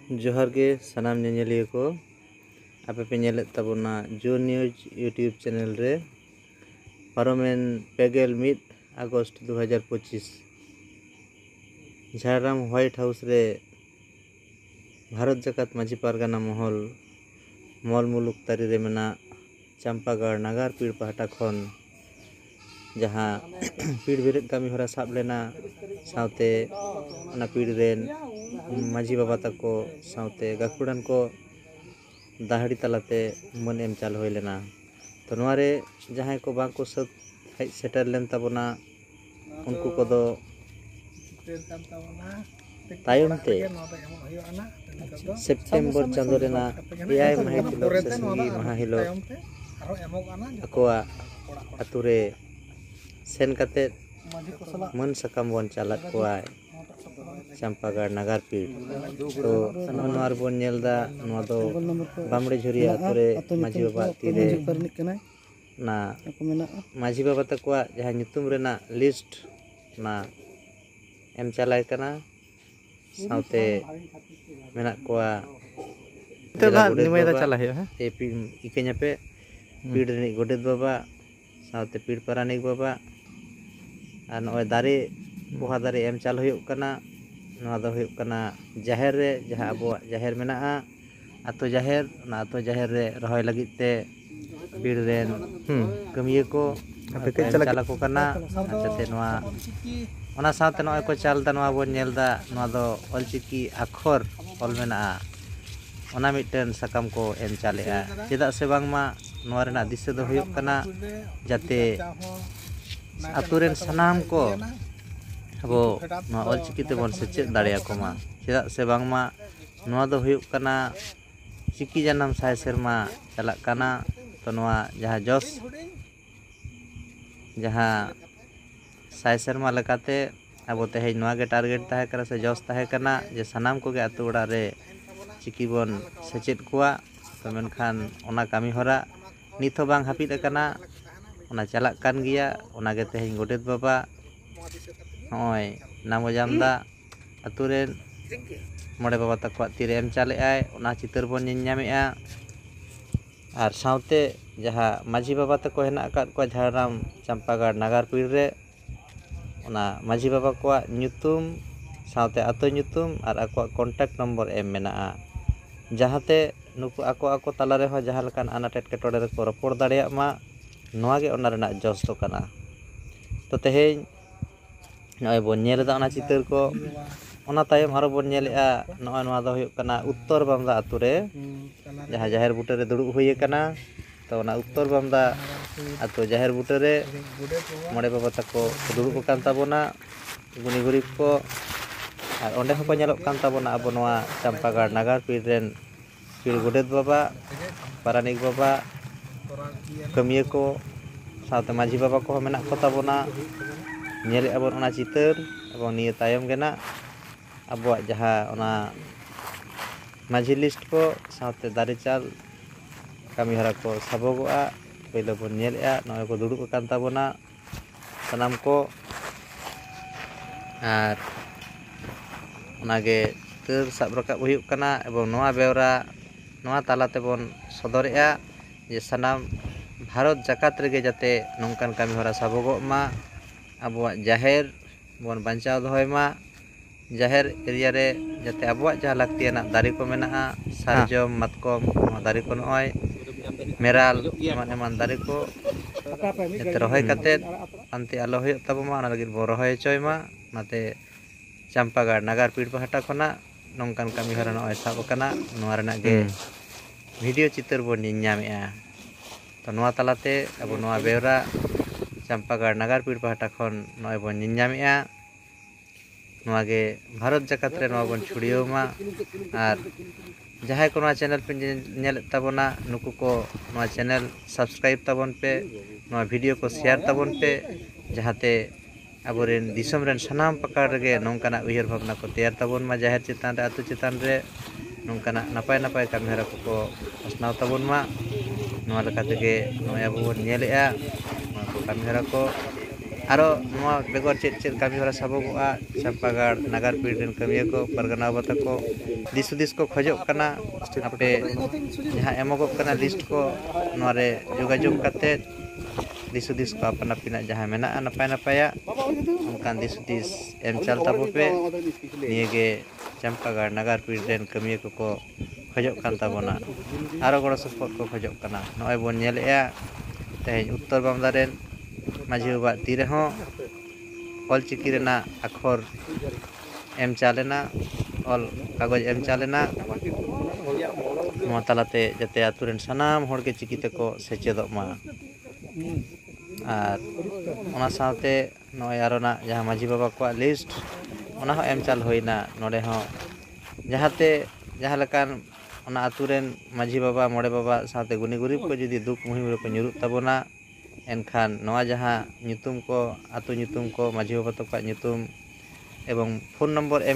जोहार के सनाम नेनेलिया को आपे पे नेलेत ताबोना जो न्यूज यूट्यूब चैनल रे पारोमेन पेगेल मिड अगस्त 2025 झारग्राम व्हाइट हाउस रे भारत जाकात माझी पारगाना महल मल मुलुक तारी रे मेना चंपागढ़ नागार पीड़ पहाटा खन जहाँ पीड़ बेरेद कामी हरा साब लेना साउते ना पीड़ रेन माझी बाबा तको साउते गाखुड़ान को दाहड़ी तलाते मन एम चाल होय लेना तो नोरे जहां को बांग को सब हेज सेटर लेन ताबोना उनको को दो तायमते सेप्टेम्बर चांदो रेना एआई महिलो से संगी महाहिलो अकोआ अतुरे सेन कते मन सकम वन चालत कोआय चंपागढ़ नागार पीड़ तो नोर बोन नेलदा नो दो बामड़े झुरिया अतुरे माझी बाबा तीरे ना माझी बाबा तकवा जहां ᱧᱩᱛᱩᱢ रेना लिस्ट ना एम चालाय कना साउते मेना कोआ तो गा निमयदा चला है ए इकेnya पे पीड़ रे गोडेत बाबा साउते पीड़ पारानिक बाबा और नोय दारे पोहा दारे एम चाल हुयुक कना नोआ दो हुयुक कना जाहेर रे जहां अबो जाहेर मेना आतो जाहेर रे रहोय लगित ते पीड़ रेन कमिये को चला को कना जाते नोआ ओना साथे नोय को चालदा नोआ बो नेलदा नोआ दो ऑलचिकी अक्षर ऑल मेना ओना मिटन सकम को एम चालेआ चेदा से बांगमा नोआ रेना दिसे दो हुयुक कना जाते आतुरेन सनाम को अब ऑलचिकी ते बन सेचेद दाड़िया को मा चेदा से बांगमा नोआ दो हुयुक कना चिकी जानम साय सेरमा चला कना तो नोआ जहां जस जहां साय सेरमा लकाते अब तेहे नोआ के टारगेट ताहे करा से जस ताहे कना जे सनाम को गे आतु ओड़ा रे चिकी बन सेचेद कुआ तो मेनखान ओना कामी होरा निथो बांग हापिद कना ओना चला कान गिया ओना गे तेहे गोडेत बाबा नय नामो जामदा अतुरेन मोड़े बाबा तक तीरे एम चाले आय ओना चितर बन ᱧᱟᱢᱮᱜᱼᱟ और साउते जहाँ माझी बाबा तक हेना अकाद को झारग्राम चंपागढ़ नागार पीड़ रे ओना माझी बाबा को ᱧᱩᱛᱩᱢ साउते आतो ᱧᱩᱛᱩᱢ और आको कॉन्टैक्ट नंबर एम मेना जहाँते नुकु आको तला रे हो जहाँ लकान अनाट एटकेटोड़े रे को रपोड़ दाड़िया मा नोआ गे ओना रेना जस दो कना तो तेहेñ नय बन नेलदा ओना चितर को ओना तायम आरो बन नेलेआ नय नोआ दो हुयुक कना उत्तर बामदा आतु रे जहां जाहेर बुटे रे दुड़ुब हुई कना तो ओना उत्तर बामदा आतु जाहेर बुटे रे मोड़े बाबा तको दुड़ुब कान ताबोना गुनी गुरीब को और ओंडे हको नेलोक कान ताबोना अब नोआ चंपागढ़ नागार पीड़ रेन पीड़ गोडेत बाबा पारानिक बाबा कमिये को साथे माझी बाबा को मेना को ताबोना नेले अब ओना चितर एवं निये तायम गेना अब जहाँ ओना माझी लिस्ट को साथे दारे चाल कमी हरा को साबोगोआ पहले बन नेलेआ नय को दुड़ुब कान ताबोना सनाम को और ओनागे तर साब रकाब हुयुक कना एवं नोआ बेवरा नोआ तालाते बन सदरेआ जे सनाम भारत जाकात रेगे जाते नोंकान कमी हरा साबोगो मा अब जाहेर बन बांचाव दोहय मा जाहेर एरिया रे जाते अब जहाँ लाक्तियाना दारे को मेना सारजम मतकम दारे को नय मेराल एमान एमान दारे को जाते रहोय काते अंते आलो हुयुक ताबोमा ओना लगिद बो रहोय चोय मा नाते चंपागढ़ नागार पीड़ पहाटा खना नोंकान कमी हरा नय साब कना नोआ रेना गे वीडियो चित्र बन ᱧᱟᱢᱮᱜᱼᱟ तो नोआ तालाते अब नोआ बेवरा चंपागढ़ नागार पीड़ पहाटा खन नय बन ᱧᱟᱢᱮᱜᱼᱟ नोआ गे भारत जाकात रे नोआ बन छुड़ियोमा और जहां को नोआ चैनल पे नेल ताबोना नुकु को नोआ चैनल सब्सक्राइब ताबोन पे नोआ वीडियो को शेयर ताबोन पे जहाते अबोरेन दिसम रेन सनाम पकड़ गे नोंकाना उयहर भावना को तैयार ताबोन मा जाहेर चितान रे आतु चितान रे नोंकाना नापाय नापाय कामिहरा को असनाव ताबोन मा नोआ लेका तेगे नोय अबो बन नेलेआ नोआ को कामिहरा को aro noa begor chet kami hora sabogoa Champagar nagar pir ren kamiya ko pargana bata ko disudis ko khojok kana ape jaha emogok kana list ko noa re jogajog kate disudis ko apana pina jaha mena napay napaya onkan disudis chal tabo pe niye Champagar nagar pir ren kamiya ko khojok kan tabona aro goro support ko khojok kana noy bon nyelea teheny uttor bamda ren माझी बाबा तीरे हों ऑलचिकी रेना अखर M चालेना all कागज M चालेना तालाते जते आतुरेन सानाम होड़ के चिकी तको सेचेदोग मा आर ओना साथे नय आरोना जहां माझी बाबा को लिस्ट ओना हो एम चाल होइना नोडे हो जहाते जहां लकान ओना आतुरेन माझी बाबा मोड़े बाबा साथे गुनी गुरीब को जुदी दुख मुहिम रे को nyuruk tabona एनखान नवा जहां nyutum को आतु nyutum को माझी बाबा तक nyutum एवं फोन नंबर एम